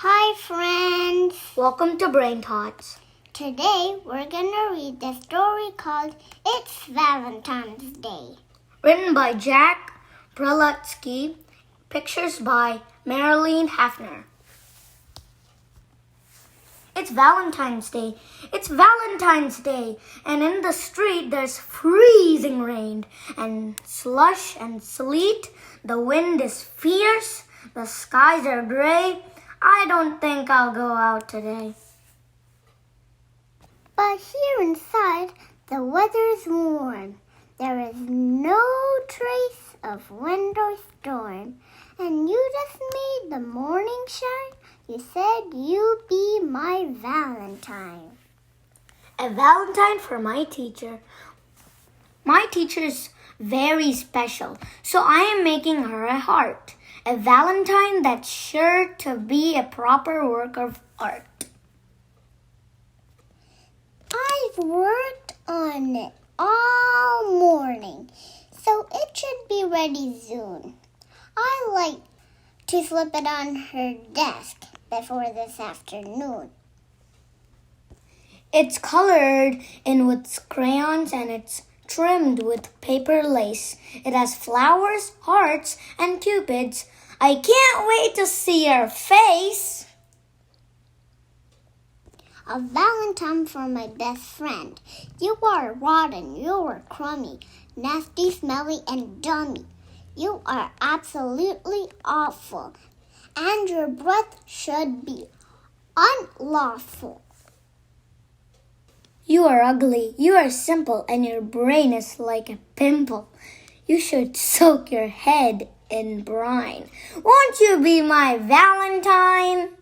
Hi friends! Welcome to Brain Tots. Today we're gonna read the story called It's Valentine's Day. Written by Jack Prelutsky. Pictures by Marilyn Hafner. It's Valentine's Day. It's Valentine's Day. And in the street there's freezing rain and slush and sleet. The wind is fierce. The skies are gray. I don't think I'll go out today. But here inside, the weather's warm. There is no trace of wind or storm. And you just made the morning shine. You said you'd be my Valentine. A Valentine for my teacher. My teacher's very special, so I am making her a heart. A Valentine that's sure to be a proper work of art. I've worked on it all morning, so it should be ready soon. I like to slip it on her desk before this afternoon. It's colored in with crayons and it's trimmed with paper lace. It has flowers, hearts, and cupids. I can't wait to see her face. A Valentine for my best friend. You are rotten, you are crummy, nasty, smelly, and dummy. You are absolutely awful, and your breath should be unlawful. You are ugly, you are simple, and your brain is like a pimple. You should soak your head in brine. Won't you be my Valentine?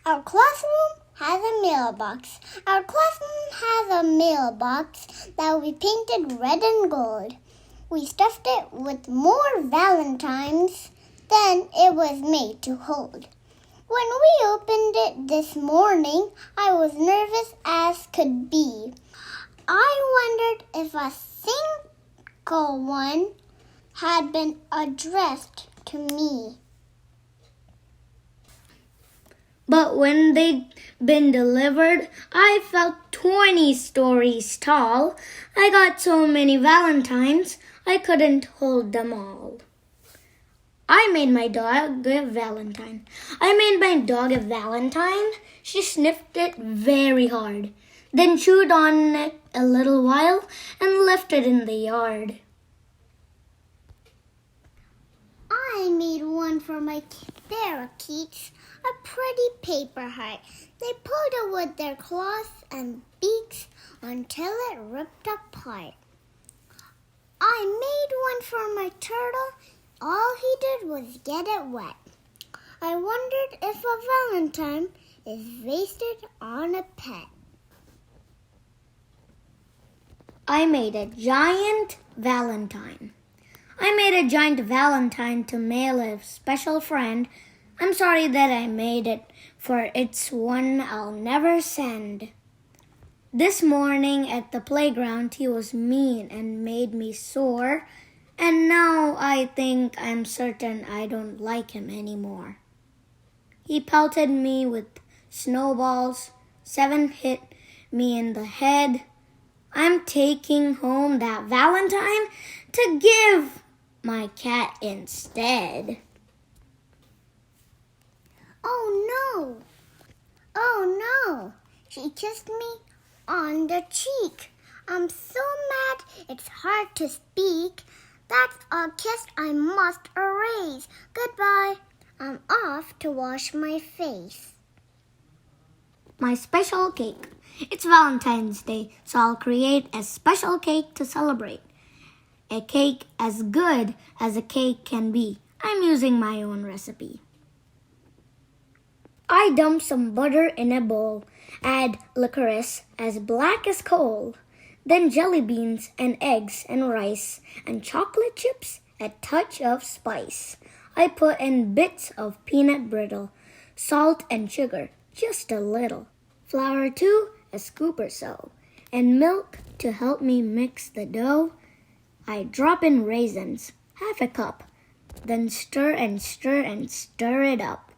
Our classroom has a mailbox. Our classroom has a mailbox that we painted red and gold. We stuffed it with more Valentines than it was made to hold. When we opened it this morning, I was nervous as could be. I wondered if a single one had been addressed to me. But when they'd been delivered, I felt 20 stories tall. I got so many Valentines, I couldn't hold them all. I made my dog a Valentine. She sniffed it very hard, then chewed on it a little while and left it in the yard. I made one for my parakeets, a pretty paper heart. They pulled it with their claws and beaks until it ripped apart. I made one for my turtle. All he did was get it wet. I wondered if a Valentine is wasted on a pet. I made a giant Valentine. To mail a special friend. I'm sorry that I made it, for it's one I'll never send. This morning at the playground, he was mean and made me sore. And now I'm certain I don't like him anymore. He pelted me with snowballs. 7 hit me in the head. I'm taking home that Valentine to give my cat instead. Oh no! She kissed me on the cheek. I'm so mad it's hard to speak. That's a kiss I must erase. Goodbye. I'm off to wash my face. My special cake. It's Valentine's Day, so I'll create a special cake to celebrate. A cake as good as a cake can be. I'm using my own recipe. I dump some butter in a bowl. Add licorice as black as coal. Then jelly beans and eggs and rice and chocolate chips, a touch of spice. I put in bits of peanut brittle, salt and sugar, just a little. Flour too, a scoop or so. And milk to help me mix the dough. I drop in raisins, half a cup. Then stir and stir and stir it up.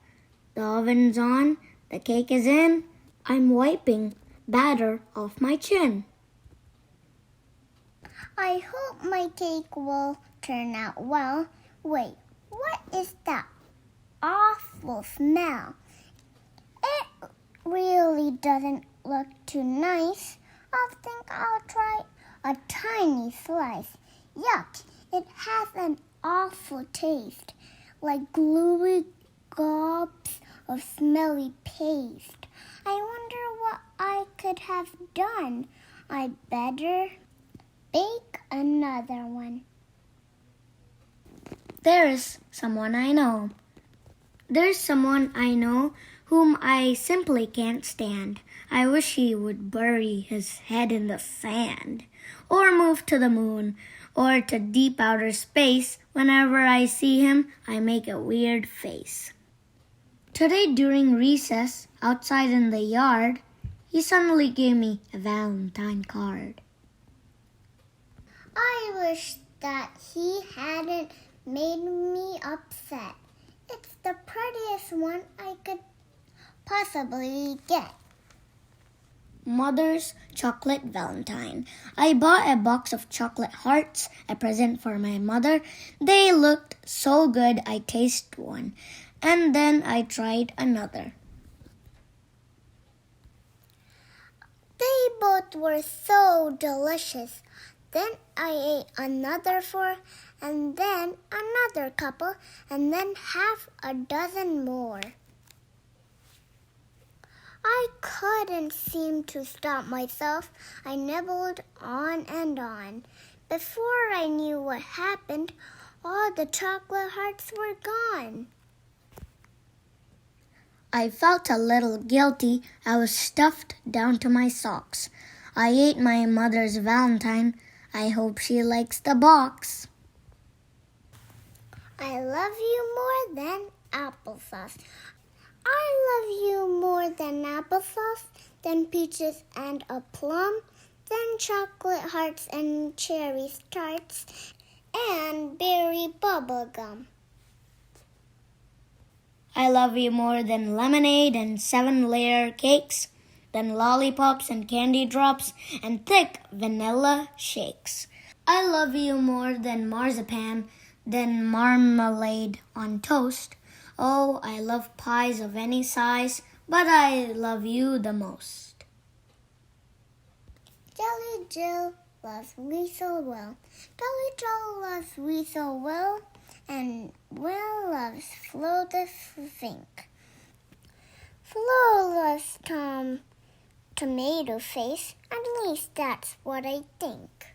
The oven's on, the cake is in. I'm wiping batter off my chin. I hope my cake will turn out well. Wait, what is that awful smell? It really doesn't look too nice. I think I'll try a tiny slice. Yuck, it has an awful taste, like gluey gobs of smelly paste. I wonder what I could have done. I'd better bake another one. There's someone I know. There's someone I know whom I simply can't stand. I wish he would bury his head in the sand, or move to the moon, or to deep outer space. Whenever I see him, I make a weird face. Today during recess, outside in the yard, he suddenly gave me a Valentine card. I wish that he hadn't made me upset. It's the prettiest one I could possibly get. Mother's Chocolate Valentine. I bought a box of chocolate hearts, a present for my mother. They looked so good I tasted one, and then I tried another. They both were so delicious. Then I ate another four, and then another couple, and then half a dozen more. I couldn't seem to stop myself. I nibbled on and on. Before I knew what happened, all the chocolate hearts were gone. I felt a little guilty. I was stuffed down to my socks. I ate my mother's Valentine. I hope she likes the box. I love you more than applesauce. I love you more than applesauce, than peaches and a plum, than chocolate hearts and cherry tarts, and berry bubble gum. I love you more than lemonade and 7-layer cakes, than lollipops and candy drops, and thick vanilla shakes. I love you more than marzipan, than marmalade on toast. Oh, I love pies of any size, but I love you the most. Jelly Jill loves me so well. Jelly Jill loves me so well. And Will loves Flo the Fink. Flo loves Tom Tomato Face. At least that's what I think.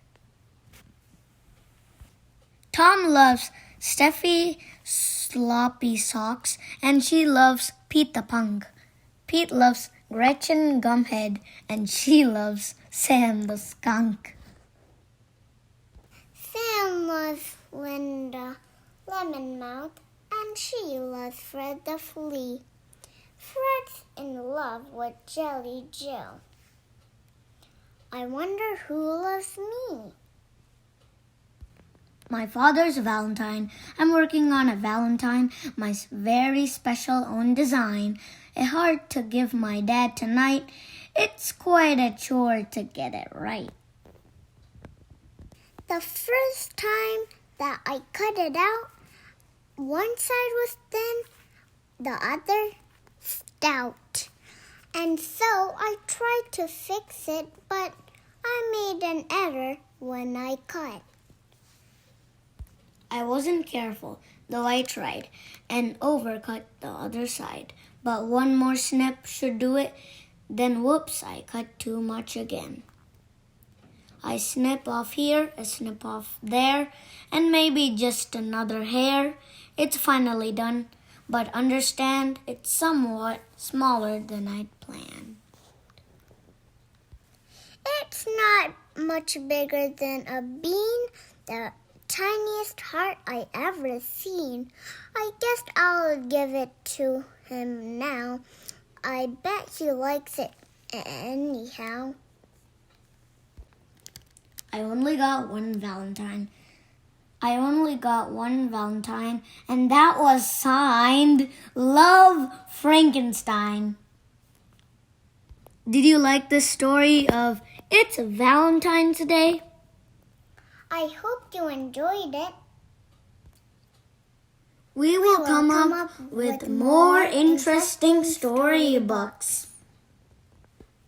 Tom loves Steffi Sloppy Socks, and she loves Pete the Punk. Pete loves Gretchen Gumhead, and she loves Sam the Skunk. Sam loves Linda Lemonmouth, and she loves Fred the Flea. Fred's in love with Jelly Jill. I wonder who loves me. My father's Valentine. I'm working on a Valentine, my very special own design. A heart to give my dad tonight. It's quite a chore to get it right. The first time that I cut it out, one side was thin, the other stout. And so I tried to fix it, but I made an error when I cut. I wasn't careful, though I tried, and overcut the other side. But one more snip should do it. Then whoops, I cut too much again. I snip off here, a snip off there, and maybe just another hair. It's finally done, but understand it's somewhat smaller than I'd planned. It's not much bigger than a bean, the tiniest heart I ever seen. I guess I'll give it to him now. I bet he likes it anyhow. I only got one Valentine, and that was signed Love Frankenstein. Did you like this story of It's Valentine's Day? I hope you enjoyed it. We will come up with more interesting storybooks.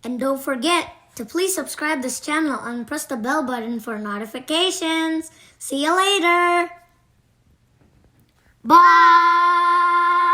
And don't forget to please subscribe this channel and press the bell button for notifications. See you later. Bye!